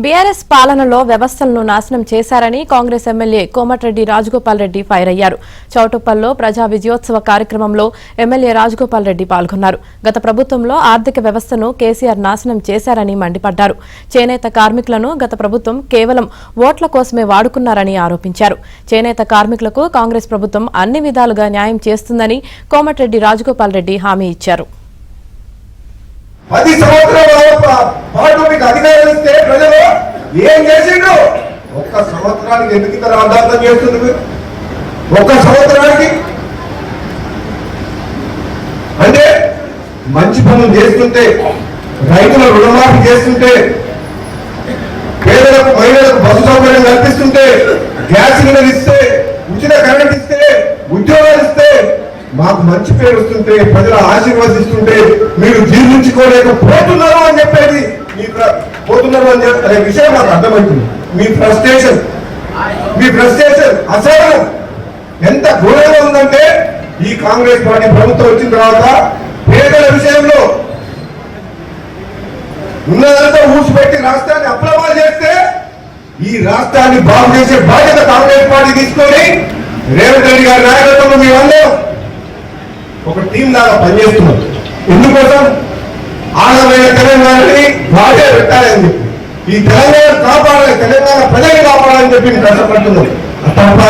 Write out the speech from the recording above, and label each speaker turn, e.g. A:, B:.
A: BRS పాలనలో వ్యవస్థలను నాశనం చేశారని కాంగ్రెస్ ఎమ్మెల్యే కోమటిరెడ్డి రాజగోపాల్ రెడ్డి ఫైర్ అయ్యారు. చౌటుప్పల్లో ప్రజా విజయోత్సవ కార్యక్రమంలో ఎమ్మెల్యే రాజగోపాల్ రెడ్డి పాల్గొన్నారు. గత ప్రభుత్వంలో ఆర్థిక వ్యవస్థను కేసీఆర్ నాశనం చేశారని మండిపడ్డారు. చేనేత కార్మికులను గత ప్రభుత్వం కేవలం ఓట్ల కోసమే వాడుకున్నారని ఆరోపించారు. చేనేత కార్మికులకు కాంగ్రెస్ ప్రభుత్వం అన్ని విధాలుగా న్యాయం చేస్తుందని కోమటిరెడ్డి రాజగోపాల్ రెడ్డి హామీ ఇచ్చారు.
B: 10 సంవత్సరాల పాటు మీకు అధికారులు ఇస్తే ప్రజలు ఏం చేసిండ్రు? ఒక్క సంవత్సరానికి ఎందుకు ఇంత రాద్ధాంతం చేస్తుంది మీరు? ఒక్క సంవత్సరానికి అంటే మంచి పనులు చేస్తుంటే, రైతుల రుణమాఫీ చేస్తుంటే, పేదలకు మహిళలకు బస్సు సౌకర్యం కల్పిస్తుంటే, గ్యాస్ సిలిండర్ ఇస్తే, ఉచిత కరెంట్ ఇస్తే, ఉద్యోగాలు ఇస్తే, మాకు మంచి పేరు వస్తుంటే, ప్రజలు ఆశీర్వదిస్తుంటే మీరు జీర్ణించుకోలేకపోతున్నారు అని చెప్పేది పోతున్నారు అని అనే విషయం మాకు అర్థమవుతుంది. మీ ఫ్రస్ట్రేషన్ అసలు ఎంత ఘోరంగా ఉందంటే, ఈ కాంగ్రెస్ పార్టీ ప్రభుత్వం వచ్చిన తర్వాత పేదల విషయంలో ఉన్నదంతా ఊసిపెట్టి రాష్ట్రాన్ని అప్రమాలు చేస్తే, ఈ రాష్ట్రాన్ని బాగు చేసే బాధ్యత కాంగ్రెస్ పార్టీ తీసుకొని రేవంత్ రెడ్డి గారి నాయకత్వంలో మేమందరం ఒక టీం లాగా పనిచేస్తున్నారు. ఎందుకోసం? ఆంధ్రమైన తెలంగాణని బాగా పెట్టాలని చెప్పి, ఈ తెలంగాణ కాపాడాలి, తెలంగాణ ప్రజల్ని కాపాడాలని చెప్పి కష్టపడుతున్నారు తప్ప